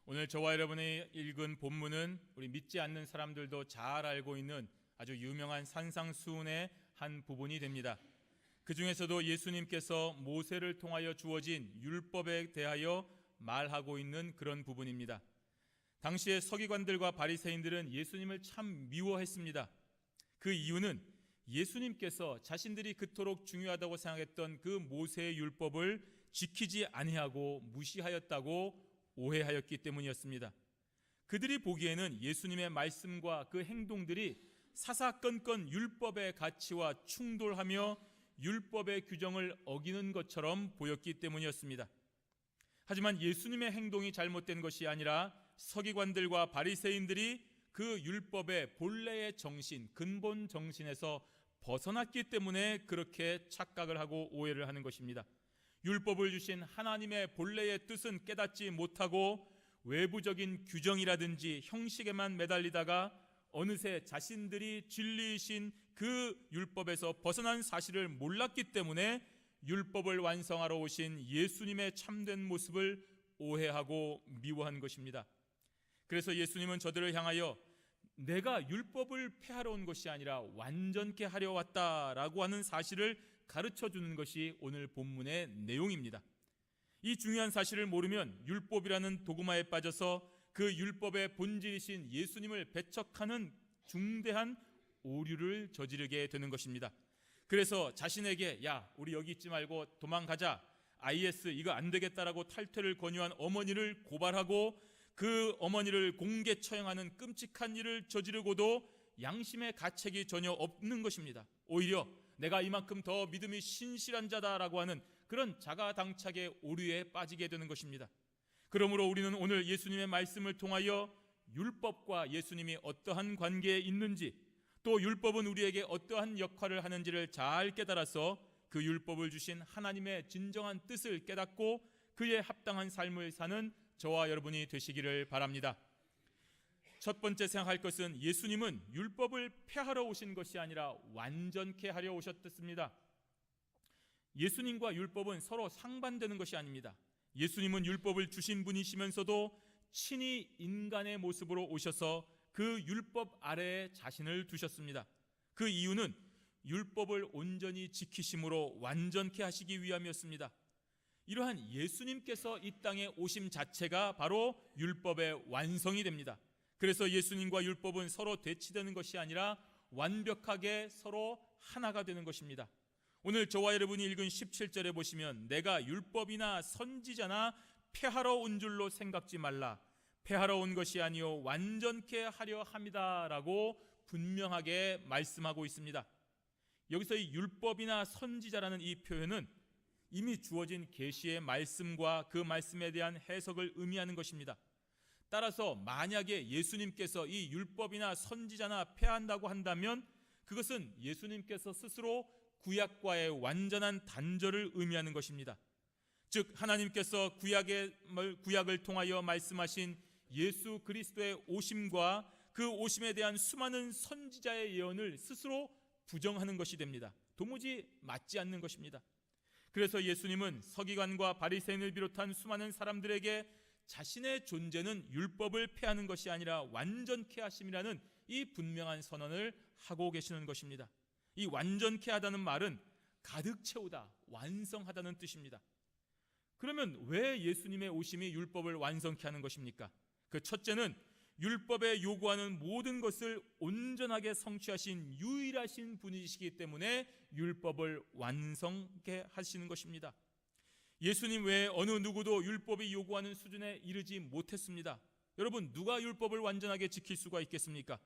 오늘 저와 여러분이 읽은 본문은 우리 믿지 않는 사람들도 잘 알고 있는 아주 유명한 산상수훈의 한 부분이 됩니다. 그 중에서도 예수님께서 모세를 통하여 주어진 율법에 대하여 말하고 있는 그런 부분입니다. 당시의 서기관들과 바리새인들은 예수님을 참 미워했습니다. 그 이유는 예수님께서 자신들이 그토록 중요하다고 생각했던 그 모세의 율법을 지키지 아니하고 무시하였다고 오해하였기 때문이었습니다. 그들이 보기에는 예수님의 말씀과 그 행동들이 사사건건 율법의 가치와 충돌하며 율법의 규정을 어기는 것처럼 보였기 때문이었습니다. 하지만 예수님의 행동이 잘못된 것이 아니라 서기관들과 바리새인들이 그 율법의 본래의 정신, 근본 정신에서 벗어났기 때문에 그렇게 착각을 하고 오해를 하는 것입니다. 율법을 주신 하나님의 본래의 뜻은 깨닫지 못하고 외부적인 규정이라든지 형식에만 매달리다가 어느새 자신들이 진리이신 그 율법에서 벗어난 사실을 몰랐기 때문에 율법을 완성하러 오신 예수님의 참된 모습을 오해하고 미워한 것입니다. 그래서 예수님은 저들을 향하여 내가 율법을 폐하러 온 것이 아니라 완전케 하려 왔다라고 하는 사실을 가르쳐 주는 것이 오늘 본문의 내용입니다. 이 중요한 사실을 모르면 율법이라는 도구마에 빠져서 그 율법의 본질이신 예수님을 배척하는 중대한 오류를 저지르게 되는 것입니다. 그래서 자신에게 야 우리 여기 있지 말고 도망가자, IS 이거 안 되겠다라고 탈퇴를 권유한 어머니를 고발하고 그 어머니를 공개 처형하는 끔찍한 일을 저지르고도 양심의 가책이 전혀 없는 것입니다. 오히려 내가 이만큼 더 믿음이 신실한 자다라고 하는 그런 자가당착의 오류에 빠지게 되는 것입니다. 그러므로 우리는 오늘 예수님의 말씀을 통하여 율법과 예수님이 어떠한 관계에 있는지, 또 율법은 우리에게 어떠한 역할을 하는지를 잘 깨달아서 그 율법을 주신 하나님의 진정한 뜻을 깨닫고 그에 합당한 삶을 사는 저와 여러분이 되시기를 바랍니다. 첫 번째 생각할 것은 예수님은 율법을 폐하러 오신 것이 아니라 완전케 하려 오셨습니다. 예수님과 율법은 서로 상반되는 것이 아닙니다. 예수님은 율법을 주신 분이시면서도 친히 인간의 모습으로 오셔서 그 율법 아래에 자신을 두셨습니다. 그 이유는 율법을 온전히 지키심으로 완전케 하시기 위함이었습니다. 이러한 예수님께서 이 땅에 오심 자체가 바로 율법의 완성이 됩니다. 그래서 예수님과 율법은 서로 대치되는 것이 아니라 완벽하게 서로 하나가 되는 것입니다. 오늘 저와 여러분이 읽은 17절에 보시면 내가 율법이나 선지자나 폐하러 온 줄로 생각지 말라, 폐하러 온 것이 아니요 완전케 하려 함이다 라고 분명하게 말씀하고 있습니다. 여기서 이 율법이나 선지자라는 이 표현은 이미 주어진 계시의 말씀과 그 말씀에 대한 해석을 의미하는 것입니다. 따라서 만약에 예수님께서 이 율법이나 선지자나 폐한다고 한다면 그것은 예수님께서 스스로 구약과의 완전한 단절을 의미하는 것입니다. 즉 하나님께서 구약을 통하여 말씀하신 예수 그리스도의 오심과 그 오심에 대한 수많은 선지자의 예언을 스스로 부정하는 것이 됩니다. 도무지 맞지 않는 것입니다. 그래서 예수님은 서기관과 바리새인을 비롯한 수많은 사람들에게 자신의 존재는 율법을 폐하는 것이 아니라 완전케 하심이라는 이 분명한 선언을 하고 계시는 것입니다. 이 완전케 하다는 말은 가득 채우다, 완성하다는 뜻입니다. 그러면 왜 예수님의 오심이 율법을 완성케 하는 것입니까? 그 첫째는 율법에 요구하는 모든 것을 온전하게 성취하신 유일하신 분이시기 때문에 율법을 완성케 하시는 것입니다. 예수님 외에 어느 누구도 율법이 요구하는 수준에 이르지 못했습니다. 여러분 누가 율법을 완전하게 지킬 수가 있겠습니까?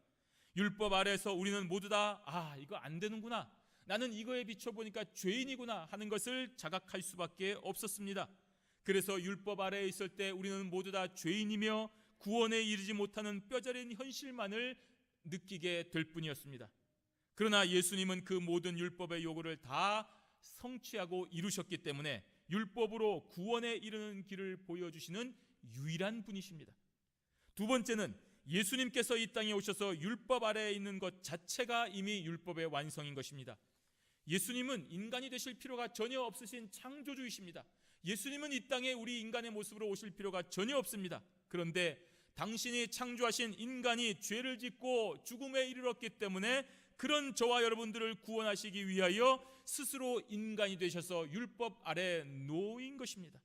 율법 아래에서 우리는 모두 다 이거 안 되는구나, 나는 이거에 비춰보니까 죄인이구나 하는 것을 자각할 수밖에 없었습니다. 그래서 율법 아래에 있을 때 우리는 모두 다 죄인이며 구원에 이르지 못하는 뼈저린 현실만을 느끼게 될 뿐이었습니다. 그러나 예수님은 그 모든 율법의 요구를 다 성취하고 이루셨기 때문에 율법으로 구원에 이르는 길을 보여주시는 유일한 분이십니다. 두 번째는 예수님께서 이 땅에 오셔서 율법 아래에 있는 것 자체가 이미 율법의 완성인 것입니다. 예수님은 인간이 되실 필요가 전혀 없으신 창조주이십니다. 예수님은 이 땅에 우리 인간의 모습으로 오실 필요가 전혀 없습니다. 그런데 당신이 창조하신 인간이 죄를 짓고 죽음에 이르렀기 때문에 그런 저와 여러분들을 구원하시기 위하여 스스로 인간이 되셔서 율법 아래 놓인 것입니다.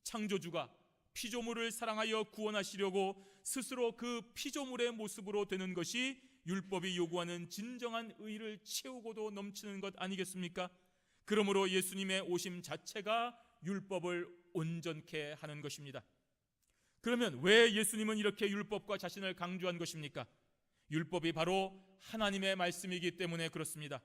창조주가 피조물을 사랑하여 구원하시려고 스스로 그 피조물의 모습으로 되는 것이 율법이 요구하는 진정한 의를 채우고도 넘치는 것 아니겠습니까? 그러므로 예수님의 오심 자체가 율법을 온전케 하는 것입니다. 그러면 왜 예수님은 이렇게 율법과 자신을 강조한 것입니까? 율법이 바로 하나님의 말씀이기 때문에 그렇습니다.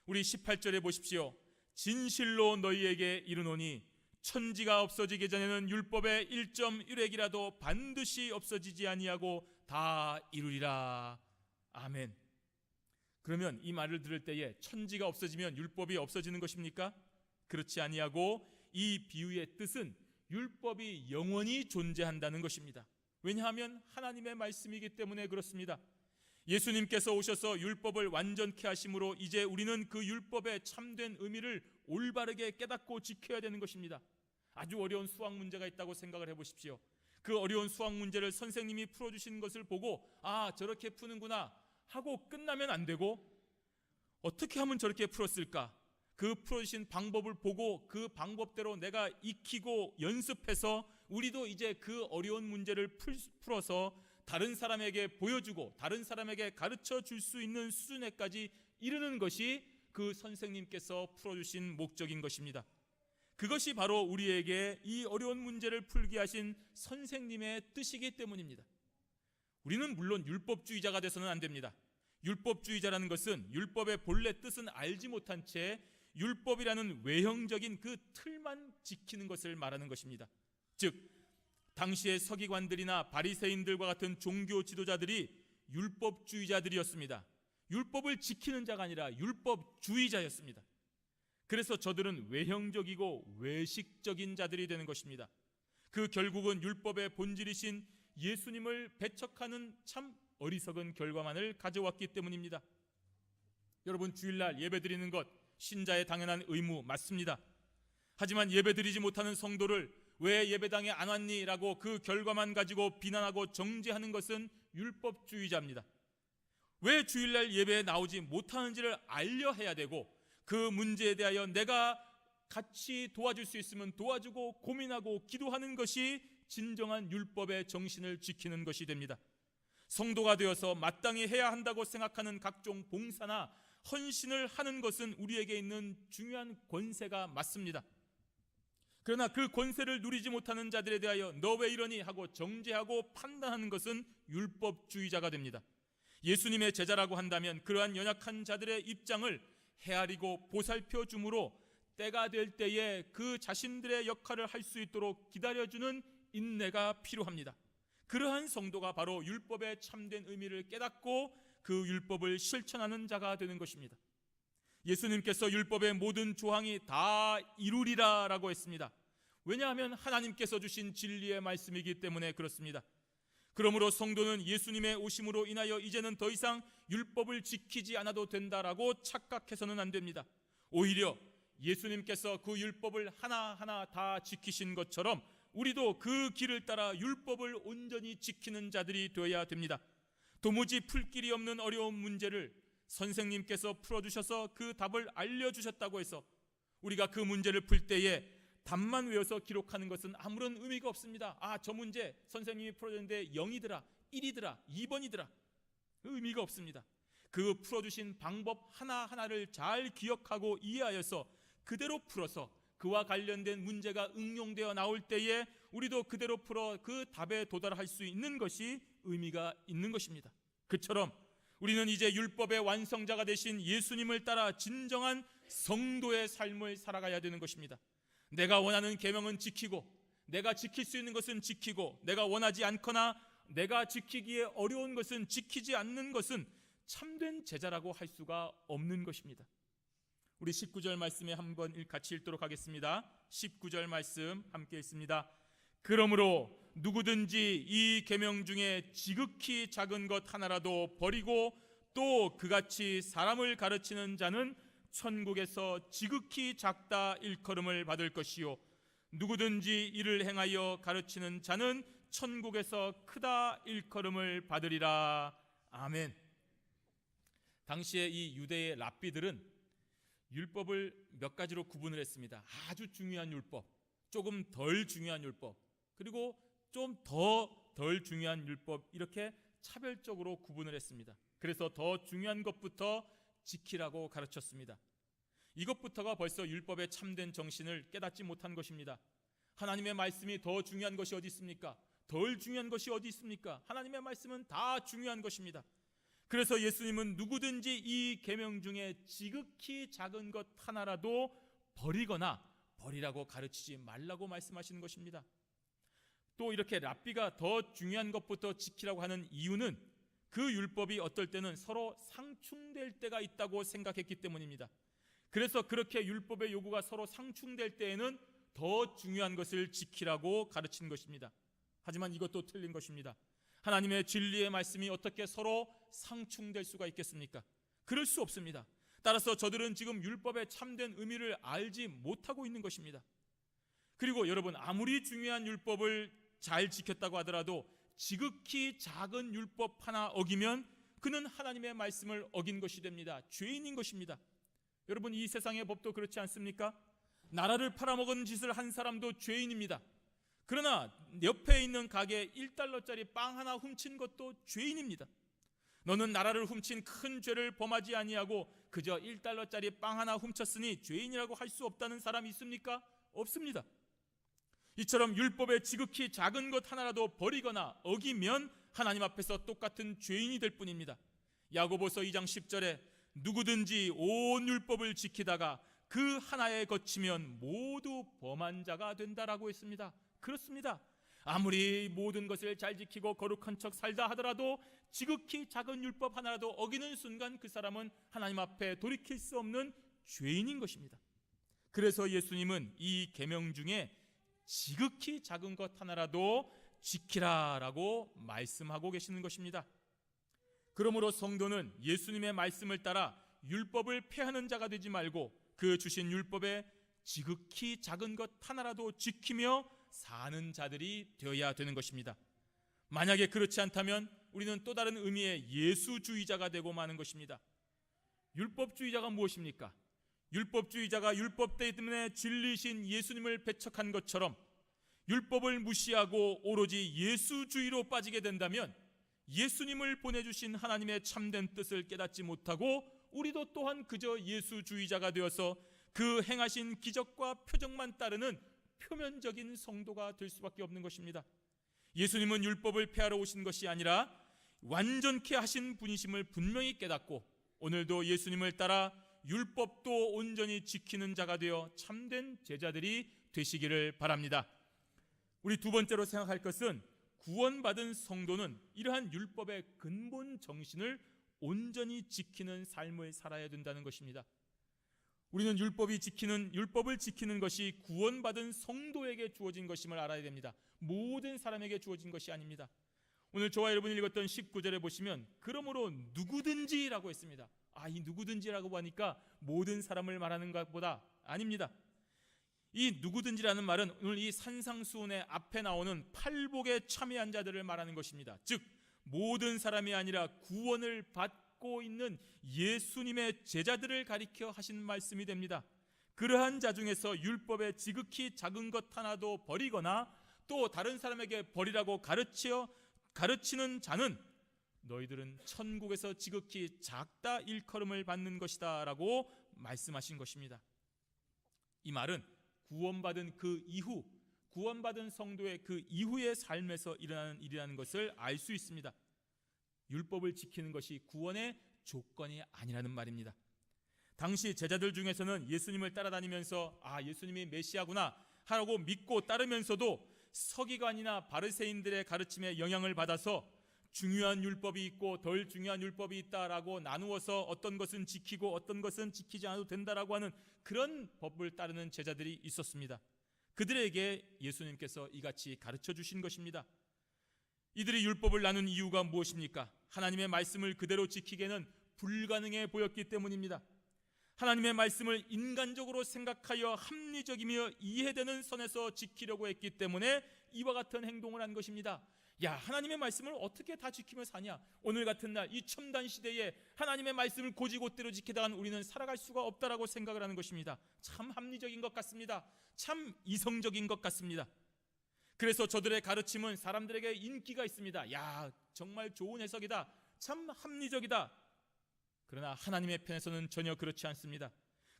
우리 18절에 보십시오. 진실로 너희에게 이르노니 천지가 없어지기 전에는 율법의 1.1획이라도 반드시 없어지지 아니하고 다 이루리라. 아멘. 그러면 이 말을 들을 때에 천지가 없어지면 율법이 없어지는 것입니까? 그렇지 아니하고 이 비유의 뜻은 율법이 영원히 존재한다는 것입니다. 왜냐하면 하나님의 말씀이기 때문에 그렇습니다. 예수님께서 오셔서 율법을 완전케 하심으로 이제 우리는 그 율법의 참된 의미를 올바르게 깨닫고 지켜야 되는 것입니다. 아주 어려운 수학 문제가 있다고 생각을 해보십시오. 그 어려운 수학 문제를 선생님이 풀어주신 것을 보고 아, 저렇게 푸는구나 하고 끝나면 안 되고 어떻게 하면 저렇게 풀었을까? 그 풀어주신 방법을 보고 그 방법대로 내가 익히고 연습해서 우리도 이제 그 어려운 문제를 풀어서 다른 사람에게 보여주고 다른 사람에게 가르쳐 줄 수 있는 수준에까지 이르는 것이 그 선생님께서 풀어주신 목적인 것입니다. 그것이 바로 우리에게 이 어려운 문제를 풀게 하신 선생님의 뜻이기 때문입니다. 우리는 물론 율법주의자가 돼서는 안 됩니다. 율법주의자라는 것은 율법의 본래 뜻은 알지 못한 채 율법이라는 외형적인 그 틀만 지키는 것을 말하는 것입니다. 즉 당시의 서기관들이나 바리새인들과 같은 종교 지도자들이 율법주의자들이었습니다. 율법을 지키는 자가 아니라 율법주의자였습니다. 그래서 저들은 외형적이고 외식적인 자들이 되는 것입니다. 그 결국은 율법의 본질이신 예수님을 배척하는 참 어리석은 결과만을 가져왔기 때문입니다. 여러분, 주일날 예배드리는 것 신자의 당연한 의무 맞습니다. 하지만 예배드리지 못하는 성도를 왜 예배당에 안 왔니? 라고 그 결과만 가지고 비난하고 정죄하는 것은 율법주의자입니다. 왜 주일날 예배에 나오지 못하는지를 알려해야 되고 그 문제에 대하여 내가 같이 도와줄 수 있으면 도와주고 고민하고 기도하는 것이 진정한 율법의 정신을 지키는 것이 됩니다. 성도가 되어서 마땅히 해야 한다고 생각하는 각종 봉사나 헌신을 하는 것은 우리에게 있는 중요한 권세가 맞습니다. 그러나 그 권세를 누리지 못하는 자들에 대하여 너 왜 이러니 하고 정죄하고 판단하는 것은 율법주의자가 됩니다. 예수님의 제자라고 한다면 그러한 연약한 자들의 입장을 헤아리고 보살펴 주므로 때가 될 때에 그 자신들의 역할을 할 수 있도록 기다려주는 인내가 필요합니다. 그러한 성도가 바로 율법의 참된 의미를 깨닫고 그 율법을 실천하는 자가 되는 것입니다. 예수님께서 율법의 모든 조항이 다 이루리라 라고 했습니다. 왜냐하면 하나님께서 주신 진리의 말씀이기 때문에 그렇습니다. 그러므로 성도는 예수님의 오심으로 인하여 이제는 더 이상 율법을 지키지 않아도 된다라고 착각해서는 안 됩니다. 오히려 예수님께서 그 율법을 하나하나 다 지키신 것처럼 우리도 그 길을 따라 율법을 온전히 지키는 자들이 되어야 됩니다. 도무지 풀 길이 없는 어려운 문제를 선생님께서 풀어주셔서 그 답을 알려주셨다고 해서 우리가 그 문제를 풀 때에 답만 외워서 기록하는 것은 아무런 의미가 없습니다. 아, 저 문제 선생님이 풀어줬는데 0이더라, 1이더라, 2번이더라. 의미가 없습니다. 그 풀어주신 방법 하나하나를 잘 기억하고 이해하여서 그대로 풀어서 그와 관련된 문제가 응용되어 나올 때에 우리도 그대로 풀어 그 답에 도달할 수 있는 것이 의미가 있는 것입니다. 그처럼 우리는 이제 율법의 완성자가 되신 예수님을 따라 진정한 성도의 삶을 살아가야 되는 것입니다. 내가 원하는 계명은 지키고 내가 지킬 수 있는 것은 지키고 내가 원하지 않거나 내가 지키기에 어려운 것은 지키지 않는 것은 참된 제자라고 할 수가 없는 것입니다. 우리 19절 말씀에 한번 같이 읽도록 하겠습니다. 19절 말씀 함께 읽습니다. 그러므로 누구든지 이 계명 중에 지극히 작은 것 하나라도 버리고 또 그같이 사람을 가르치는 자는 천국에서 지극히 작다 일컬음을 받을 것이요 누구든지 이를 행하여 가르치는 자는 천국에서 크다 일컬음을 받으리라. 아멘. 당시에 이 유대의 랍비들은 율법을 몇 가지로 구분을 했습니다. 아주 중요한 율법, 조금 덜 중요한 율법, 그리고 좀 더 덜 중요한 율법, 이렇게 차별적으로 구분을 했습니다. 그래서 더 중요한 것부터 지키라고 가르쳤습니다. 이것부터가 벌써 율법의 참된 정신을 깨닫지 못한 것입니다. 하나님의 말씀이 더 중요한 것이 어디 있습니까? 덜 중요한 것이 어디 있습니까? 하나님의 말씀은 다 중요한 것입니다. 그래서 예수님은 누구든지 이 계명 중에 지극히 작은 것 하나라도 버리거나 버리라고 가르치지 말라고 말씀하시는 것입니다. 또 이렇게 랍비가 더 중요한 것부터 지키라고 하는 이유는 그 율법이 어떨 때는 서로 상충될 때가 있다고 생각했기 때문입니다. 그래서 그렇게 율법의 요구가 서로 상충될 때에는 더 중요한 것을 지키라고 가르치는 것입니다. 하지만 이것도 틀린 것입니다. 하나님의 진리의 말씀이 어떻게 서로 상충될 수가 있겠습니까? 그럴 수 없습니다. 따라서 저들은 지금 율법의 참된 의미를 알지 못하고 있는 것입니다. 그리고 여러분, 아무리 중요한 율법을 잘 지켰다고 하더라도 지극히 작은 율법 하나 어기면 그는 하나님의 말씀을 어긴 것이 됩니다. 죄인인 것입니다. 여러분, 이 세상의 법도 그렇지 않습니까? 나라를 팔아먹은 짓을 한 사람도 죄인입니다. 그러나 옆에 있는 가게에 1달러짜리 빵 하나 훔친 것도 죄인입니다. 너는 나라를 훔친 큰 죄를 범하지 아니하고 그저 1달러짜리 빵 하나 훔쳤으니 죄인이라고 할 수 없다는 사람이 있습니까? 없습니다. 이처럼 율법의 지극히 작은 것 하나라도 버리거나 어기면 하나님 앞에서 똑같은 죄인이 될 뿐입니다. 야고보서 2장 10절에 누구든지 온 율법을 지키다가 그 하나에 거치면 모두 범한 자가 된다라고 했습니다. 그렇습니다. 아무리 모든 것을 잘 지키고 거룩한 척 살다 하더라도 지극히 작은 율법 하나라도 어기는 순간 그 사람은 하나님 앞에 돌이킬 수 없는 죄인인 것입니다. 그래서 예수님은 이 계명 중에 지극히 작은 것 하나라도 지키라라고 말씀하고 계시는 것입니다. 그러므로 성도는 예수님의 말씀을 따라 율법을 폐하는 자가 되지 말고 그 주신 율법의 지극히 작은 것 하나라도 지키며 사는 자들이 되어야 되는 것입니다. 만약에 그렇지 않다면 우리는 또 다른 의미의 예수주의자가 되고 마는 것입니다. 율법주의자가 무엇입니까? 율법주의자가 율법 때문에 진리신 예수님을 배척한 것처럼 율법을 무시하고 오로지 예수주의로 빠지게 된다면 예수님을 보내주신 하나님의 참된 뜻을 깨닫지 못하고 우리도 또한 그저 예수주의자가 되어서 그 행하신 기적과 표적만 따르는 표면적인 성도가 될 수밖에 없는 것입니다. 예수님은 율법을 폐하러 오신 것이 아니라 완전케 하신 분이심을 분명히 깨닫고 오늘도 예수님을 따라 율법도 온전히 지키는 자가 되어 참된 제자들이 되시기를 바랍니다. 우리 두 번째로 생각할 것은 구원받은 성도는 이러한 율법의 근본 정신을 온전히 지키는 삶을 살아야 된다는 것입니다. 우리는 율법을 지키는 것이 구원받은 성도에게 주어진 것임을 알아야 됩니다. 모든 사람에게 주어진 것이 아닙니다. 오늘 저와 여러분이 읽었던 19절에 보시면 그러므로 누구든지라고 했습니다. 이 누구든지라고 하니까 모든 사람을 말하는 것보다 아닙니다. 이 누구든지라는 말은 오늘 이 산상수훈의 앞에 나오는 팔복에 참여한 자들을 말하는 것입니다. 즉 모든 사람이 아니라 구원을 받고 있는 예수님의 제자들을 가리켜 하신 말씀이 됩니다. 그러한 자 중에서 율법의 지극히 작은 것 하나도 버리거나 또 다른 사람에게 버리라고 가르치는 자는 너희들은 천국에서 지극히 작다 일컬음을 받는 것이다 라고 말씀하신 것입니다. 이 말은 구원받은 그 이후, 구원받은 성도의 그 이후의 삶에서 일어나는 일이라는 것을 알 수 있습니다. 율법을 지키는 것이 구원의 조건이 아니라는 말입니다. 당시 제자들 중에서는 예수님을 따라다니면서 예수님이 메시아구나 하라고 믿고 따르면서도 서기관이나 바리새인들의 가르침에 영향을 받아서 중요한 율법이 있고 덜 중요한 율법이 있다라고 나누어서 어떤 것은 지키고 어떤 것은 지키지 않아도 된다라고 하는 그런 법을 따르는 제자들이 있었습니다. 그들에게 예수님께서 이같이 가르쳐 주신 것입니다. 이들이 율법을 나눈 이유가 무엇입니까? 하나님의 말씀을 그대로 지키기에는 불가능해 보였기 때문입니다. 하나님의 말씀을 인간적으로 생각하여 합리적이며 이해되는 선에서 지키려고 했기 때문에 이와 같은 행동을 한 것입니다. 야, 하나님의 말씀을 어떻게 다 지키며 사냐? 오늘 같은 날 이 첨단 시대에 하나님의 말씀을 고지고대로 지키다간 우리는 살아갈 수가 없다라고 생각을 하는 것입니다. 참 합리적인 것 같습니다. 참 이성적인 것 같습니다. 그래서 저들의 가르침은 사람들에게 인기가 있습니다. 야, 정말 좋은 해석이다. 참 합리적이다. 그러나 하나님의 편에서는 전혀 그렇지 않습니다.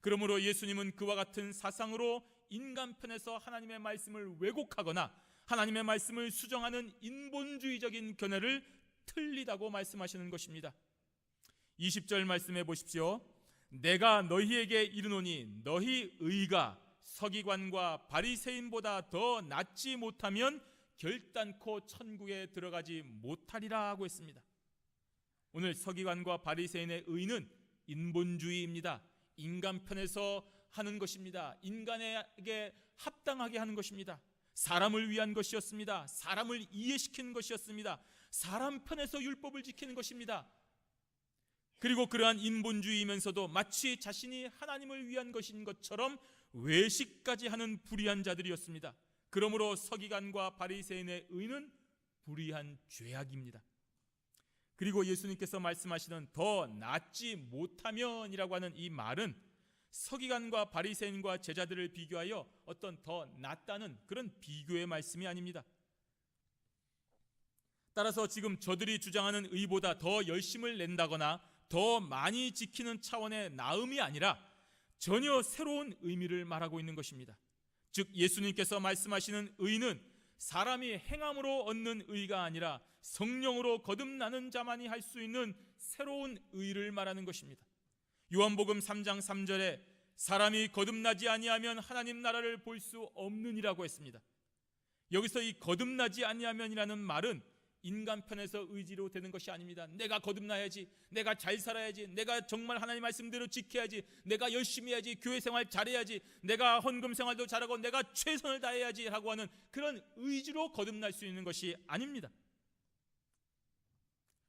그러므로 예수님은 그와 같은 사상으로 인간 편에서 하나님의 말씀을 왜곡하거나 하나님의 말씀을 수정하는 인본주의적인 견해를 틀리다고 말씀하시는 것입니다. 20절 말씀해 보십시오. 내가 너희에게 이르노니 너희 의가 서기관과 바리새인보다 더 낫지 못하면 결단코 천국에 들어가지 못하리라 하고 했습니다. 오늘 서기관과 바리새인의 의는 인본주의입니다. 인간 편에서 하는 것입니다. 인간에게 합당하게 하는 것입니다. 사람을 위한 것이었습니다. 사람을 이해시키는 것이었습니다. 사람 편에서 율법을 지키는 것입니다. 그리고 그러한 인본주의이면서도 마치 자신이 하나님을 위한 것인 것처럼 외식까지 하는 불의한 자들이었습니다. 그러므로 서기관과 바리새인의 의는 불의한 죄악입니다. 그리고 예수님께서 말씀하시는 더 낫지 못하면이라고 하는 이 말은 서기관과 바리새인과 제자들을 비교하여 어떤 더 낫다는 그런 비교의 말씀이 아닙니다. 따라서 지금 저들이 주장하는 의보다 더 열심을 낸다거나 더 많이 지키는 차원의 나음이 아니라 전혀 새로운 의미를 말하고 있는 것입니다. 즉 예수님께서 말씀하시는 의는 사람이 행함으로 얻는 의가 아니라 성령으로 거듭나는 자만이 할 수 있는 새로운 의를 말하는 것입니다. 요한복음 3장 3절에 사람이 거듭나지 아니하면 하나님 나라를 볼 수 없느니라고 했습니다. 여기서 이 거듭나지 아니하면이라는 말은 인간 편에서 의지로 되는 것이 아닙니다. 내가 거듭나야지, 내가 잘 살아야지, 내가 정말 하나님 말씀대로 지켜야지, 내가 열심히 해야지, 교회 생활 잘해야지, 내가 헌금 생활도 잘하고 내가 최선을 다해야지 하고 하는 그런 의지로 거듭날 수 있는 것이 아닙니다.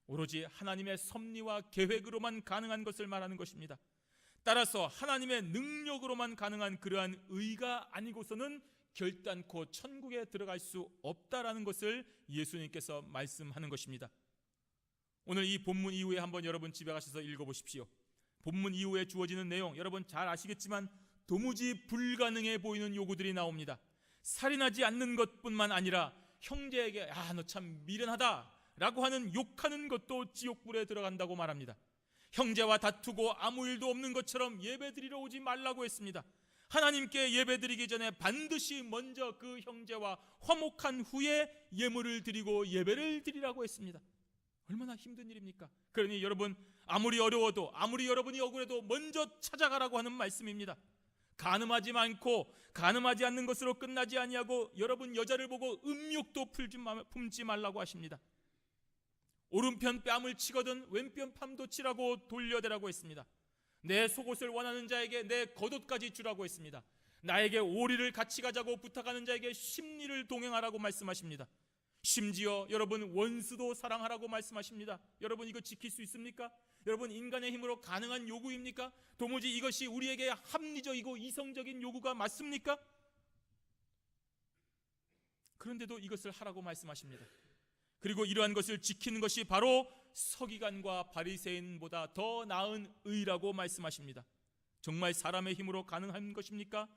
오로지 하나님의 섭리와 계획으로만 가능한 것을 말하는 것입니다. 따라서 하나님의 능력으로만 가능한 그러한 의가 아니고서는 결단코 천국에 들어갈 수 없다라는 것을 예수님께서 말씀하는 것입니다. 오늘 이 본문 이후에 한번 여러분 집에 가셔서 읽어보십시오. 본문 이후에 주어지는 내용 여러분 잘 아시겠지만 도무지 불가능해 보이는 요구들이 나옵니다. 살인하지 않는 것뿐만 아니라 형제에게 야, 너 참 미련하다 라고 하는 욕하는 것도 지옥불에 들어간다고 말합니다. 형제와 다투고 아무 일도 없는 것처럼 예배드리러 오지 말라고 했습니다. 하나님께 예배드리기 전에 반드시 먼저 그 형제와 화목한 후에 예물을 드리고 예배를 드리라고 했습니다. 얼마나 힘든 일입니까? 그러니 여러분 아무리 어려워도 아무리 여러분이 억울해도 먼저 찾아가라고 하는 말씀입니다. 간음하지 않고 간음하지 않는 것으로 끝나지 아니하고 여러분 여자를 보고 음욕도 품지 말라고 하십니다. 오른편 뺨을 치거든 왼편 뺨도 치라고 돌려대라고 했습니다. 내 속옷을 원하는 자에게 내 겉옷까지 주라고 했습니다. 나에게 오리를 같이 가자고 부탁하는 자에게 십리를 동행하라고 말씀하십니다. 심지어 여러분 원수도 사랑하라고 말씀하십니다. 여러분 이거 지킬 수 있습니까? 여러분 인간의 힘으로 가능한 요구입니까? 도무지 이것이 우리에게 합리적이고 이성적인 요구가 맞습니까? 그런데도 이것을 하라고 말씀하십니다. 그리고 이러한 것을 지키는 것이 바로 서기관과 바리새인보다 더 나은 의라고 말씀하십니다. 정말 사람의 힘으로 가능한 것입니까?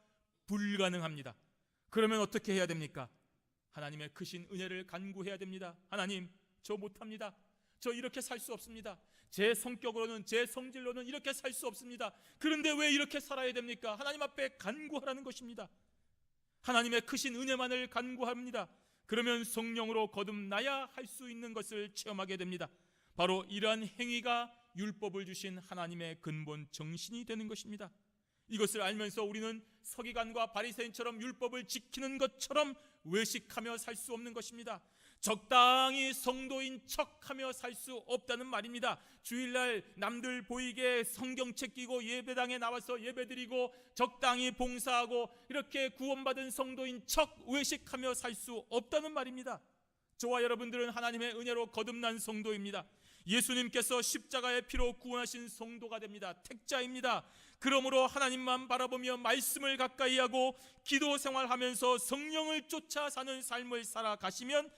불가능합니다. 그러면 어떻게 해야 됩니까? 하나님의 크신 은혜를 간구해야 됩니다. 하나님, 저 못합니다. 저 이렇게 살 수 없습니다. 제 성격으로는 제 성질로는 이렇게 살 수 없습니다. 그런데 왜 이렇게 살아야 됩니까? 하나님 앞에 간구하라는 것입니다. 하나님의 크신 은혜만을 간구합니다. 그러면 성령으로 거듭나야 할 수 있는 것을 체험하게 됩니다. 바로 이러한 행위가 율법을 주신 하나님의 근본 정신이 되는 것입니다. 이것을 알면서 우리는 서기관과 바리새인처럼 율법을 지키는 것처럼 외식하며 살 수 없는 것입니다. 적당히 성도인 척하며 살 수 없다는 말입니다. 주일날 남들 보이게 성경책 끼고 예배당에 나와서 예배드리고 적당히 봉사하고 이렇게 구원받은 성도인 척 외식하며 살 수 없다는 말입니다. 저와 여러분들은 하나님의 은혜로 거듭난 성도입니다. 예수님께서 십자가의 피로 구원하신 성도가 됩니다. 택자입니다. 그러므로 하나님만 바라보며 말씀을 가까이 하고 기도 생활하면서 성령을 쫓아 사는 삶을 살아가시면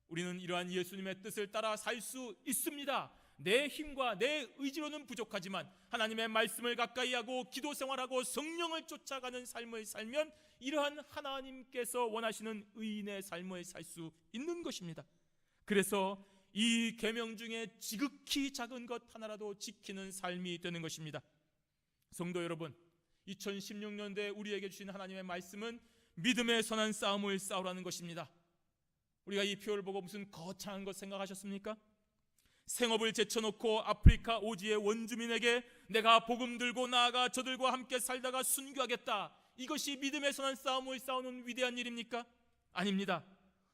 우리는 이러한 예수님의 뜻을 따라 살 수 있습니다. 내 힘과 내 의지로는 부족하지만 하나님의 말씀을 가까이 하고 기도 생활하고 성령을 쫓아가는 삶을 살면 이러한 하나님께서 원하시는 의인의 삶을 살 수 있는 것입니다. 그래서 이 계명 중에 지극히 작은 것 하나라도 지키는 삶이 되는 것입니다. 성도 여러분, 2016년도에 우리에게 주신 하나님의 말씀은 믿음의 선한 싸움을 싸우라는 것입니다. 우리가 이 표를 보고 무슨 거창한 것 생각하셨습니까? 생업을 제쳐놓고 아프리카 오지의 원주민에게 내가 복음 들고 나아가 저들과 함께 살다가 순교하겠다, 이것이 믿음의 선한 싸움을 싸우는 위대한 일입니까? 아닙니다.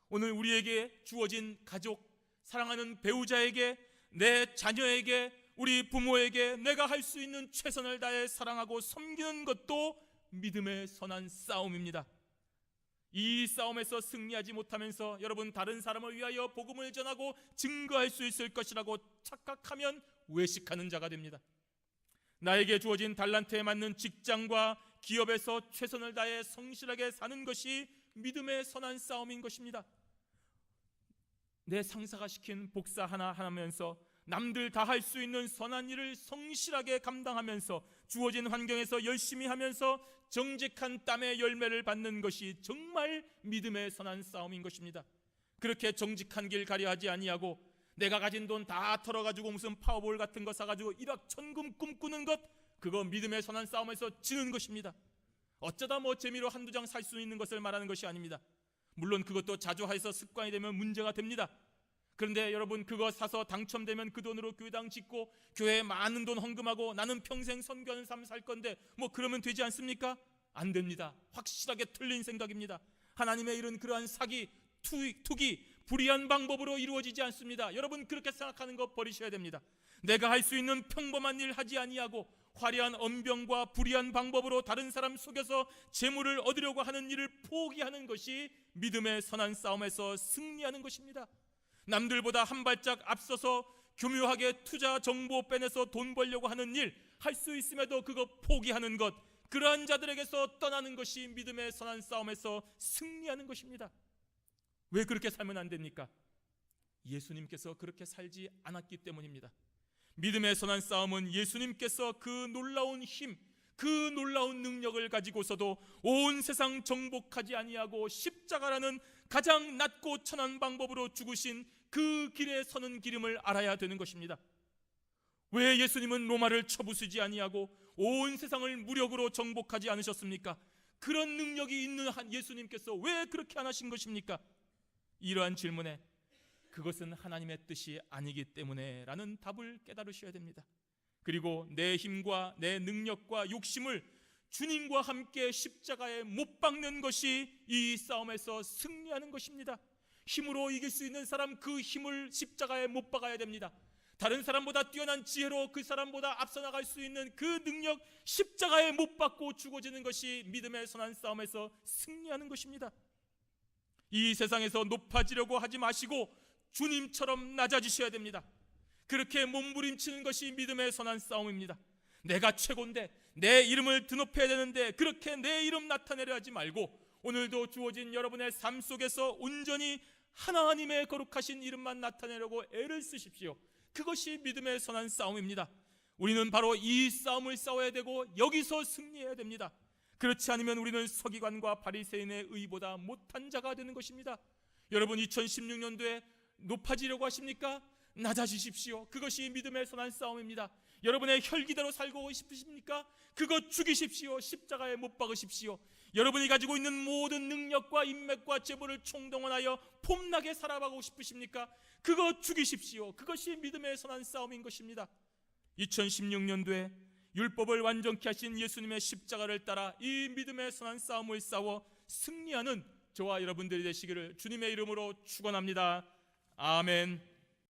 오늘 우리에게 주어진 가족, 사랑하는 배우자에게, 내 자녀에게, 우리 부모에게 내가 할 수 있는 최선을 다해 사랑하고 섬기는 것도 믿음의 선한 싸움입니다. 이 싸움에서 승리하지 못하면서 여러분 다른 사람을 위하여 복음을 전하고 증거할 수 있을 것이라고 착각하면 외식하는 자가 됩니다. 나에게 주어진 달란트에 맞는 직장과 기업에서 최선을 다해 성실하게 사는 것이 믿음의 선한 싸움인 것입니다. 내 상사가 시킨 복사 하나 하면서 남들 다 할 수 있는 선한 일을 성실하게 감당하면서 주어진 환경에서 열심히 하면서 정직한 땀의 열매를 받는 것이 정말 믿음의 선한 싸움인 것입니다. 그렇게 정직한 길 가려 하지 아니하고 내가 가진 돈 다 털어가지고 무슨 파워볼 같은 거 사가지고 일확천금 꿈꾸는 것, 그거 믿음의 선한 싸움에서 지는 것입니다. 어쩌다 뭐 재미로 한두 장 살 수 있는 것을 말하는 것이 아닙니다. 물론 그것도 자주 해서 습관이 되면 문제가 됩니다. 그런데 여러분, 그거 사서 당첨되면 그 돈으로 교회당 짓고 교회에 많은 돈 헌금하고 나는 평생 선교하는 삶 살 건데 뭐 그러면 되지 않습니까? 안 됩니다. 확실하게 틀린 생각입니다. 하나님의 일은 그러한 사기, 투기, 불의한 방법으로 이루어지지 않습니다. 여러분, 그렇게 생각하는 거 버리셔야 됩니다. 내가 할 수 있는 평범한 일 하지 아니하고 화려한 언변과 불의한 방법으로 다른 사람 속여서 재물을 얻으려고 하는 일을 포기하는 것이 믿음의 선한 싸움에서 승리하는 것입니다. 남들보다 한 발짝 앞서서 교묘하게 투자 정보 빼내서 돈 벌려고 하는 일 할 수 있음에도 그거 포기하는 것, 그러한 자들에게서 떠나는 것이 믿음의 선한 싸움에서 승리하는 것입니다. 왜 그렇게 살면 안 됩니까? 예수님께서 그렇게 살지 않았기 때문입니다. 믿음의 선한 싸움은 예수님께서 그 놀라운 힘, 그 놀라운 능력을 가지고서도 온 세상 정복하지 아니하고 십자가라는 가장 낮고 천한 방법으로 죽으신 그 길에 서는 기름을 알아야 되는 것입니다. 왜 예수님은 로마를 쳐부수지 아니하고 온 세상을 무력으로 정복하지 않으셨습니까? 그런 능력이 있는 예수님께서 왜 그렇게 안 하신 것입니까? 이러한 질문에 그것은 하나님의 뜻이 아니기 때문에 라는 답을 깨달으셔야 됩니다. 그리고 내 힘과 내 능력과 욕심을 주님과 함께 십자가에 못 박는 것이 이 싸움에서 승리하는 것입니다. 힘으로 이길 수 있는 사람, 그 힘을 십자가에 못 박아야 됩니다. 다른 사람보다 뛰어난 지혜로 그 사람보다 앞서 나갈 수 있는 그 능력, 십자가에 못 박고 죽어지는 것이 믿음의 선한 싸움에서 승리하는 것입니다. 이 세상에서 높아지려고 하지 마시고 주님처럼 낮아지셔야 됩니다. 그렇게 몸부림치는 것이 믿음의 선한 싸움입니다. 내가 최고인데, 내 이름을 드높여야 되는데 그렇게 내 이름 나타내려 하지 말고 오늘도 주어진 여러분의 삶 속에서 온전히 하나님의 거룩하신 이름만 나타내려고 애를 쓰십시오. 그것이 믿음의 선한 싸움입니다. 우리는 바로 이 싸움을 싸워야 되고 여기서 승리해야 됩니다. 그렇지 않으면 우리는 서기관과 바리새인의 의보다 못한 자가 되는 것입니다. 여러분, 2016년도에 높아지려고 하십니까? 낮아지십시오. 그것이 믿음의 선한 싸움입니다. 여러분의 혈기대로 살고 싶으십니까? 그것 죽이십시오. 십자가에 못 박으십시오. 여러분이 가지고 있는 모든 능력과 인맥과 재물을 총동원하여 폼나게 살아가고 싶으십니까? 그것 죽이십시오. 그것이 믿음의 선한 싸움인 것입니다. 2016년도에 율법을 완전케 하신 예수님의 십자가를 따라 이 믿음의 선한 싸움을 싸워 승리하는 저와 여러분들이 되시기를 주님의 이름으로 축원합니다. 아멘.